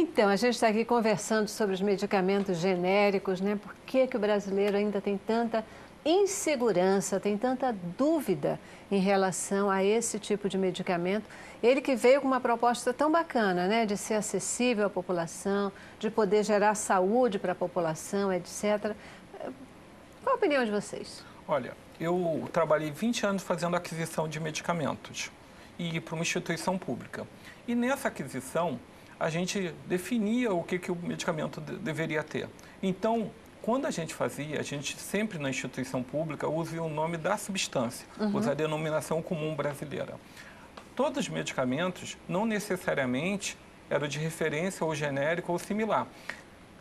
Então, a gente está aqui conversando sobre os medicamentos genéricos, né? Por que que o brasileiro ainda tem tanta insegurança, tem tanta dúvida em relação a esse tipo de medicamento? Ele que veio com uma proposta tão bacana, né? De ser acessível à população, de poder gerar saúde para a população, etc. Qual a opinião de vocês? Olha, eu trabalhei 20 anos fazendo aquisição de medicamentos e para uma instituição pública. E nessa aquisição, a gente definia o que o medicamento deveria ter. Então, quando a gente fazia, a gente sempre na instituição pública usa o nome da substância, usa a denominação comum brasileira. Todos os medicamentos não necessariamente eram de referência ou genérico ou similar.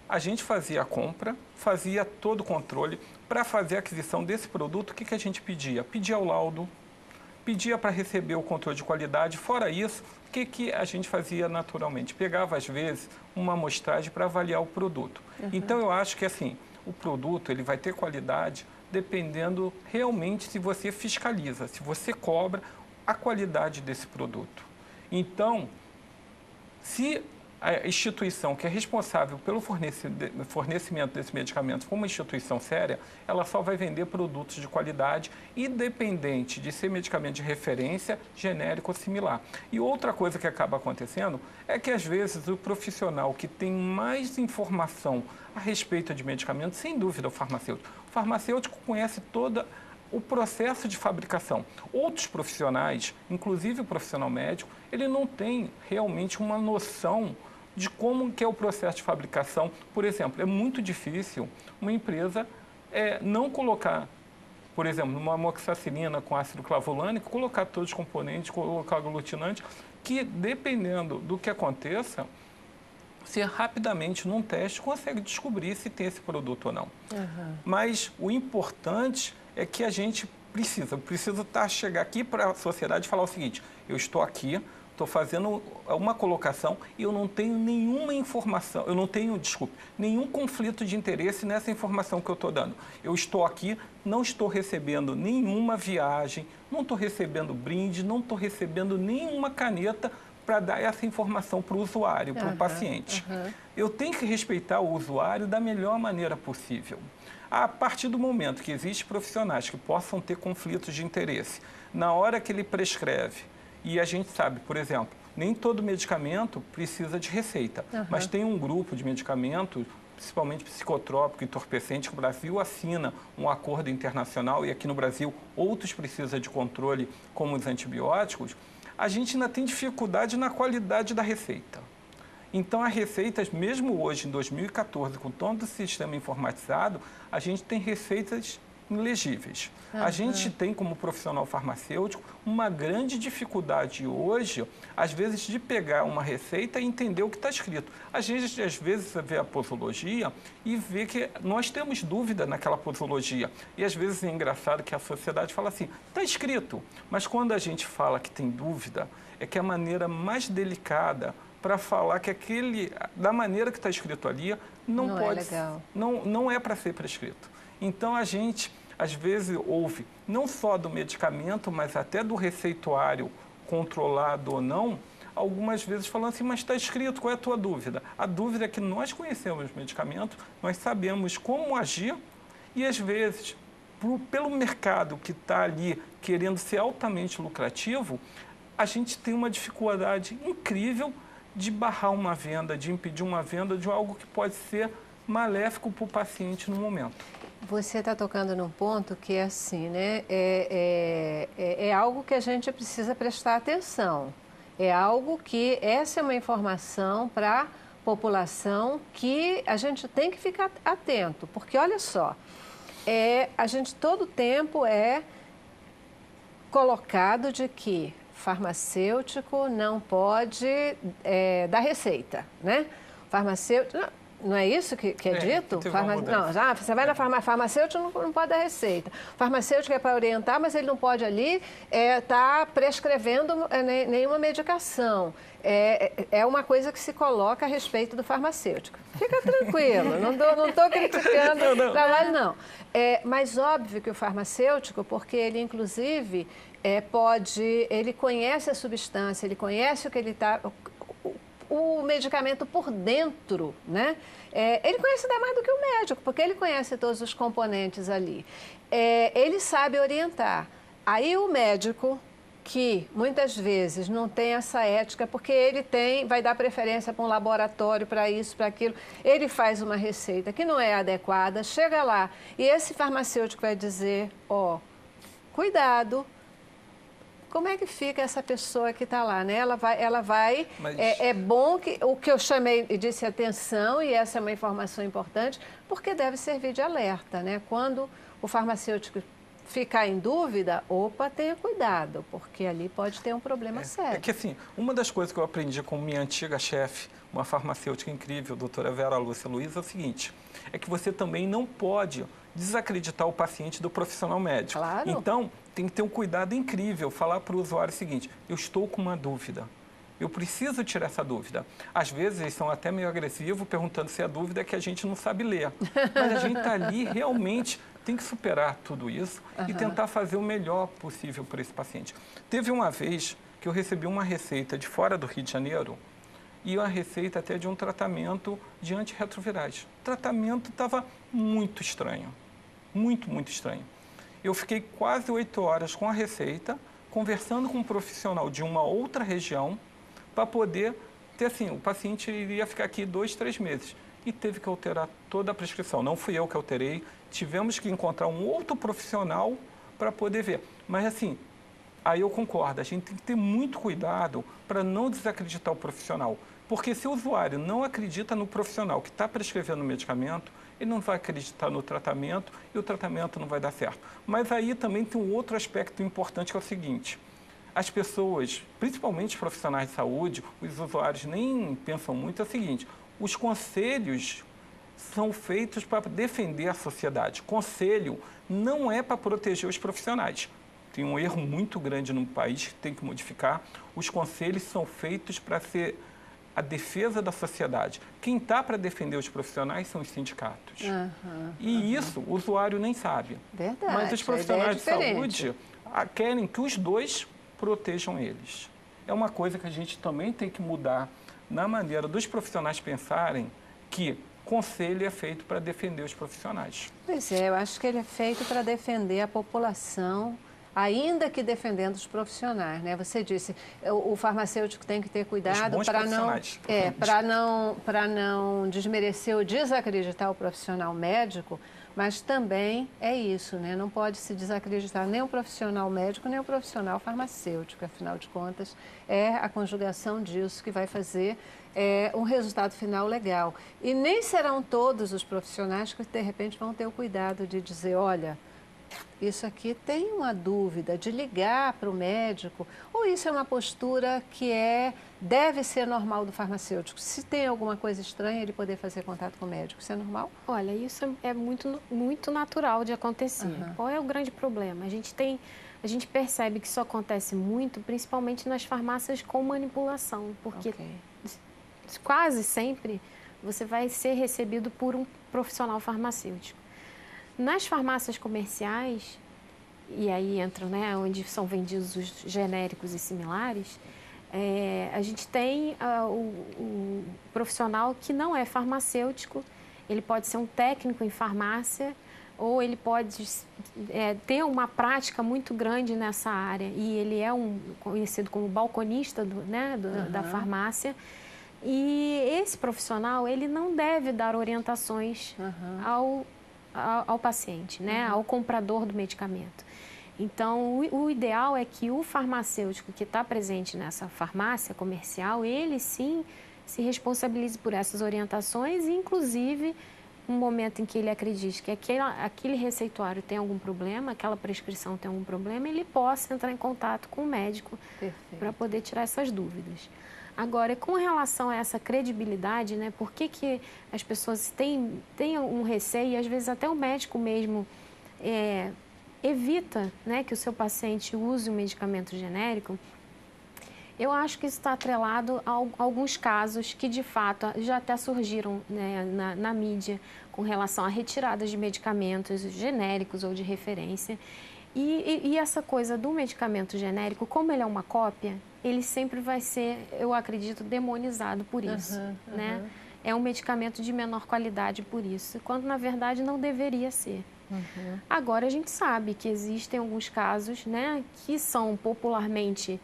A gente fazia a compra, fazia todo o controle. Para fazer a aquisição desse produto, o que a gente pedia? Pedia o laudo, pedia para receber o controle de qualidade. Fora isso, o que a gente fazia naturalmente? Pegava, às vezes, uma amostragem para avaliar o produto. Então, eu acho que, assim, o produto ele vai ter qualidade dependendo realmente se você fiscaliza, se você cobra a qualidade desse produto. Então, se a instituição que é responsável pelo fornecimento desse medicamento for uma instituição séria, ela só vai vender produtos de qualidade, independente de ser medicamento de referência, genérico ou similar. E outra coisa que acaba acontecendo é que, às vezes, o profissional que tem mais informação a respeito de medicamento, sem dúvida, é o farmacêutico. O farmacêutico conhece todo o processo de fabricação. Outros profissionais, inclusive o profissional médico, ele não tem realmente uma noção de como que é o processo de fabricação. Por exemplo, é muito difícil uma empresa não colocar, por exemplo, numa amoxicilina com ácido clavulânico, colocar todos os componentes, colocar aglutinante, que dependendo do que aconteça, você rapidamente, num teste, consegue descobrir se tem esse produto ou não. Mas o importante é que a gente precisa chegar aqui para a sociedade e falar o seguinte: eu estou aqui, estou fazendo uma colocação e eu não tenho nenhuma informação, nenhum conflito de interesse nessa informação que eu estou dando. Eu estou aqui, não estou recebendo nenhuma viagem, não estou recebendo brinde, não estou recebendo nenhuma caneta para dar essa informação para o usuário, para o paciente. Eu tenho que respeitar o usuário da melhor maneira possível. A partir do momento que existem profissionais que possam ter conflitos de interesse, na hora que ele prescreve, e a gente sabe, por exemplo, nem todo medicamento precisa de receita, mas tem um grupo de medicamentos, principalmente psicotrópico e entorpecente, que o Brasil assina um acordo internacional, e aqui no Brasil outros precisam de controle, como os antibióticos. A gente ainda tem dificuldade na qualidade da receita. Então, as receitas, mesmo hoje, em 2014, com todo o sistema informatizado, a gente tem receitas ilegíveis. A gente tem, como profissional farmacêutico, uma grande dificuldade hoje, às vezes, de pegar uma receita e entender o que está escrito. Às vezes, você vê a posologia e vê que nós temos dúvida naquela posologia. E, às vezes, é engraçado que a sociedade fala assim: está escrito. Mas, quando a gente fala que tem dúvida, é que a maneira mais delicada para falar que da maneira que está escrito ali, não é para ser prescrito. Então, a gente, às vezes, ouve, não só do medicamento, mas até do receituário, controlado ou não, algumas vezes falando assim: mas está escrito, qual é a tua dúvida? A dúvida é que nós conhecemos o medicamento, nós sabemos como agir, e, às vezes, pelo mercado que está ali querendo ser altamente lucrativo, a gente tem uma dificuldade incrível de barrar uma venda, de impedir uma venda de algo que pode ser maléfico para o paciente no momento. Você está tocando num ponto que é assim, né? É algo que a gente precisa prestar atenção. É algo que essa é uma informação para a população que a gente tem que ficar atento. Porque, olha só, a gente todo tempo é colocado de que farmacêutico não pode dar receita, né? Farmacêutico... Não é isso que é dito? Não, você vai na farmacêutico, não pode dar receita. Farmacêutico é para orientar, mas ele não pode ali estar prescrevendo nenhuma medicação. É uma coisa que se coloca a respeito do farmacêutico. Fica tranquilo, não estou criticando o trabalho, não. Mas óbvio que o farmacêutico, porque ele, inclusive, ele conhece a substância, ele conhece o que ele está... o medicamento por dentro, né? Ele conhece até mais do que o médico, porque ele conhece todos os componentes ali. Ele sabe orientar. Aí o médico, que muitas vezes não tem essa ética, porque ele vai dar preferência para um laboratório, para isso, para aquilo, ele faz uma receita que não é adequada, chega lá e esse farmacêutico vai dizer, cuidado, como é que fica essa pessoa que está lá, né? Ela vai Mas... é bom que o que eu chamei e disse atenção, e essa é uma informação importante, porque deve servir de alerta, né? Quando o farmacêutico ficar em dúvida, tenha cuidado, porque ali pode ter um problema sério. É que assim, uma das coisas que eu aprendi com minha antiga chefe, uma farmacêutica incrível, a doutora Vera Lúcia Luiz, é o seguinte, é que você também não pode desacreditar o paciente do profissional médico. Claro. Então, tem que ter um cuidado incrível, falar para o usuário o seguinte, eu estou com uma dúvida, eu preciso tirar essa dúvida. Às vezes, eles são até meio agressivos, perguntando se a dúvida é que a gente não sabe ler. Mas a gente está ali realmente... tem que superar tudo isso e tentar fazer o melhor possível para esse paciente. Teve uma vez que eu recebi uma receita de fora do Rio de Janeiro e uma receita até de um tratamento de antirretrovirais. O tratamento estava muito estranho, muito estranho. Eu fiquei quase 8 horas com a receita, conversando com um profissional de uma outra região para poder ter, assim, o paciente iria ficar aqui 2, 3 meses. E teve que alterar toda a prescrição. Não fui eu que alterei, tivemos que encontrar um outro profissional para poder ver. Mas, assim, aí eu concordo, a gente tem que ter muito cuidado para não desacreditar o profissional. Porque se o usuário não acredita no profissional que está prescrevendo o medicamento, ele não vai acreditar no tratamento e o tratamento não vai dar certo. Mas aí também tem um outro aspecto importante que é o seguinte, as pessoas, principalmente os profissionais de saúde, os usuários nem pensam muito, é o seguinte, os conselhos são feitos para defender a sociedade. Conselho não é para proteger os profissionais. Tem um erro muito grande no país que tem que modificar. Os conselhos são feitos para ser a defesa da sociedade. Quem está para defender os profissionais são os sindicatos. E isso o usuário nem sabe. Verdade. Mas os profissionais de saúde querem que os dois protejam eles. É uma coisa que a gente também tem que mudar na maneira dos profissionais pensarem que conselho é feito para defender os profissionais. Pois é, eu acho que ele é feito para defender a população, ainda que defendendo os profissionais, né? Você disse, o farmacêutico tem que ter cuidado para não desmerecer ou desacreditar o profissional médico, mas também é isso, né? Não pode se desacreditar nem o profissional médico, nem o profissional farmacêutico. Afinal de contas, é a conjugação disso que vai fazer um resultado final legal. E nem serão todos os profissionais que, de repente, vão ter o cuidado de dizer, olha, isso aqui tem uma dúvida, de ligar para o médico, ou isso é uma postura que deve ser normal do farmacêutico. Se tem alguma coisa estranha, ele poder fazer contato com o médico, isso é normal? Olha, isso é muito natural de acontecer. Qual é o grande problema? A gente percebe que isso acontece muito, principalmente nas farmácias com manipulação, porque quase sempre você vai ser recebido por um profissional farmacêutico. Nas farmácias comerciais, e aí entram, né, onde são vendidos os genéricos e similares, a gente tem o profissional que não é farmacêutico, ele pode ser um técnico em farmácia, ou ele pode ter uma prática muito grande nessa área, e ele é conhecido como balconista da farmácia. E esse profissional, ele não deve dar orientações ao paciente, né, ao comprador do medicamento. Então, o ideal é que o farmacêutico que está presente nessa farmácia comercial, ele sim se responsabilize por essas orientações e, inclusive, no momento em que ele acredite que aquele receituário tem algum problema, aquela prescrição tem algum problema, ele possa entrar em contato com o médico para poder tirar essas dúvidas. Agora, com relação a essa credibilidade, né, por que as pessoas têm um receio, e às vezes até o médico mesmo evita, né, que o seu paciente use um medicamento genérico, eu acho que isso está atrelado a alguns casos que, de fato, já até surgiram, né, na mídia com relação a retiradas de medicamentos genéricos ou de referência. E essa coisa do medicamento genérico, como ele é uma cópia, ele sempre vai ser, eu acredito, demonizado por isso, né? É um medicamento de menor qualidade por isso, quando na verdade não deveria ser. Agora a gente sabe que existem alguns casos, né, que são popularmente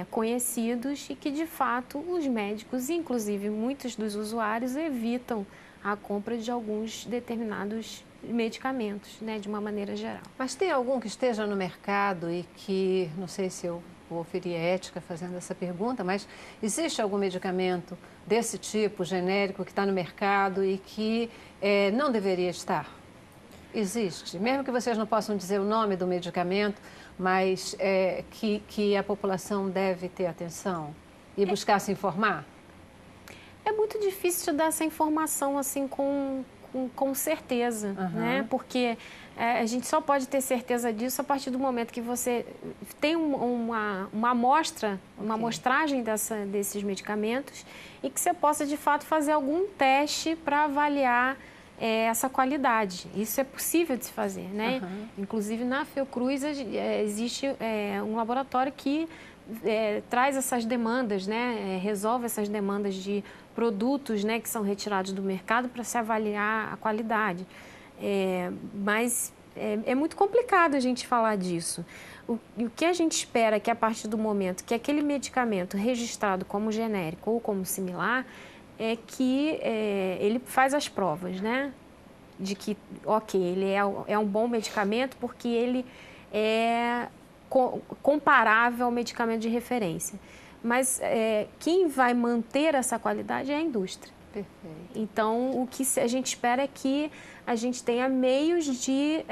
conhecidos e que de fato os médicos, inclusive muitos dos usuários, evitam a compra de alguns determinados medicamentos, né, de uma maneira geral. Mas tem algum que esteja no mercado e que, não sei se eu vou ferir ética fazendo essa pergunta, mas existe algum medicamento desse tipo, genérico, que está no mercado e que não deveria estar? Existe. Mesmo que vocês não possam dizer o nome do medicamento, mas que a população deve ter atenção e buscar se informar? É muito difícil dar essa informação assim com certeza, né? Porque a gente só pode ter certeza disso a partir do momento que você tem uma amostra, uma amostragem desses medicamentos e que você possa, de fato, fazer algum teste para avaliar essa qualidade. Isso é possível de se fazer, né? Inclusive, na Fiocruz existe um laboratório que traz essas demandas, né? Resolve essas demandas de produtos, né, que são retirados do mercado para se avaliar a qualidade. Mas é muito complicado a gente falar disso. O que a gente espera é que a partir do momento que aquele medicamento registrado como genérico ou como similar, é que ele faz as provas, né? De que, ok, ele é um bom medicamento porque ele é comparável ao medicamento de referência. Mas quem vai manter essa qualidade é a indústria. Perfeito. Então, o que a gente espera é que a gente tenha meios de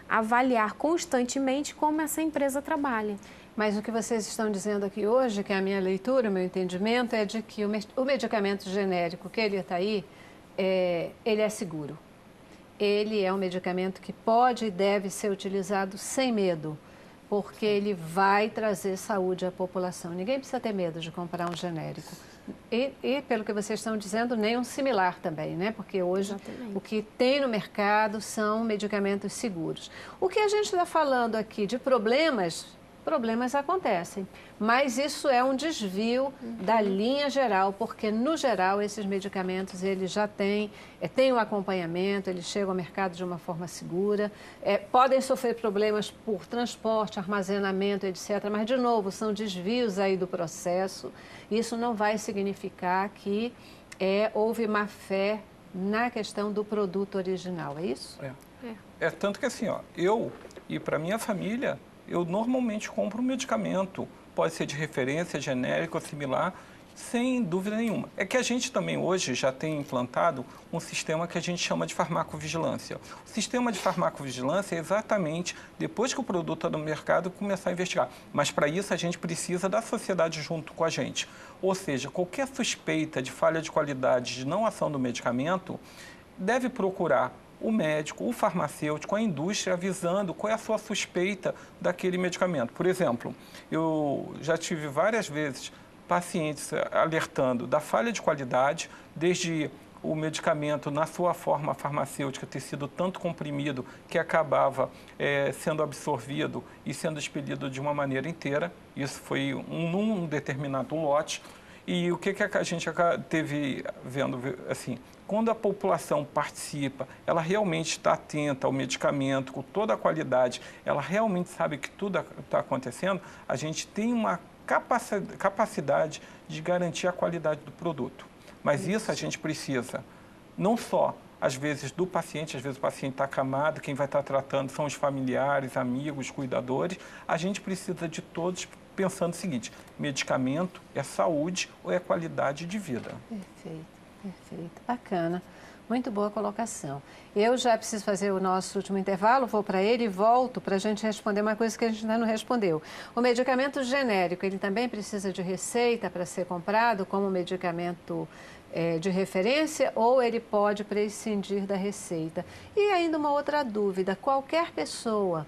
avaliar constantemente como essa empresa trabalha. Mas o que vocês estão dizendo aqui hoje, que é a minha leitura, o meu entendimento, é de que o medicamento genérico que ele está aí, ele é seguro. Ele é um medicamento que pode e deve ser utilizado sem medo, porque ele vai trazer saúde à população. Ninguém precisa ter medo de comprar um genérico. E pelo que vocês estão dizendo, nem um similar também, né? Porque hoje o que tem no mercado são medicamentos seguros. O que a gente está falando aqui de problemas acontecem, mas isso é um desvio da linha geral, porque no geral esses medicamentos eles já têm o acompanhamento, eles chegam ao mercado de uma forma segura, podem sofrer problemas por transporte, armazenamento, etc., mas de novo são desvios aí do processo. Isso não vai significar que houve má fé na questão do produto original, é isso? Tanto que assim, eu e para minha família, eu normalmente compro um medicamento, pode ser de referência, genérico ou similar, sem dúvida nenhuma. É que a gente também hoje já tem implantado um sistema que a gente chama de farmacovigilância. O sistema de farmacovigilância é exatamente depois que o produto está no mercado começar a investigar. Mas para isso a gente precisa da sociedade junto com a gente. Ou seja, qualquer suspeita de falha de qualidade, de não ação do medicamento, deve procurar o médico, o farmacêutico, a indústria avisando qual é a sua suspeita daquele medicamento. Por exemplo, eu já tive várias vezes pacientes alertando da falha de qualidade, desde o medicamento na sua forma farmacêutica ter sido tanto comprimido que acabava sendo absorvido e sendo expelido de uma maneira inteira. Isso foi num determinado lote. E o que a gente teve vendo, assim, quando a população participa, ela realmente está atenta ao medicamento, com toda a qualidade, ela realmente sabe que tudo está acontecendo, a gente tem uma capacidade de garantir a qualidade do produto. Mas isso a gente precisa, não só, às vezes, do paciente, às vezes o paciente está acamado, quem vai estar tratando são os familiares, amigos, cuidadores, a gente precisa de todos pensando o seguinte, medicamento é saúde ou é qualidade de vida? Perfeito, perfeito. Bacana. Muito boa colocação. Eu já preciso fazer o nosso último intervalo, vou para ele e volto para a gente responder uma coisa que a gente ainda não respondeu. O medicamento genérico, ele também precisa de receita para ser comprado como medicamento de referência ou ele pode prescindir da receita? E ainda uma outra dúvida, qualquer pessoa...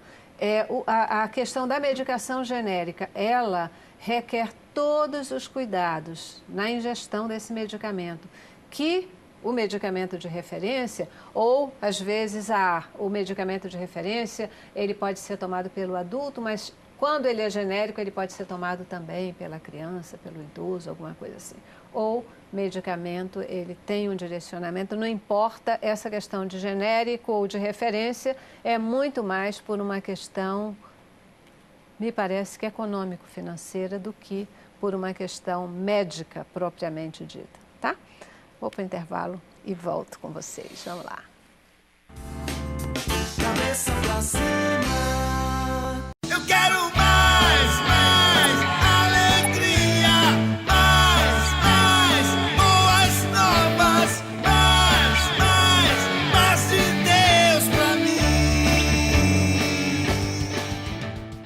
a questão da medicação genérica, ela requer todos os cuidados na ingestão desse medicamento, que o medicamento de referência, ou às vezes o medicamento de referência ele pode ser tomado pelo adulto, mas quando ele é genérico ele pode ser tomado também pela criança, pelo idoso, alguma coisa assim. Ou medicamento ele tem um direcionamento, não importa essa questão de genérico ou de referência, é muito mais por uma questão, me parece que econômico-financeira, do que por uma questão médica propriamente dita, tá? Vou para o intervalo e volto com vocês. Vamos lá. Cabeça pra cima.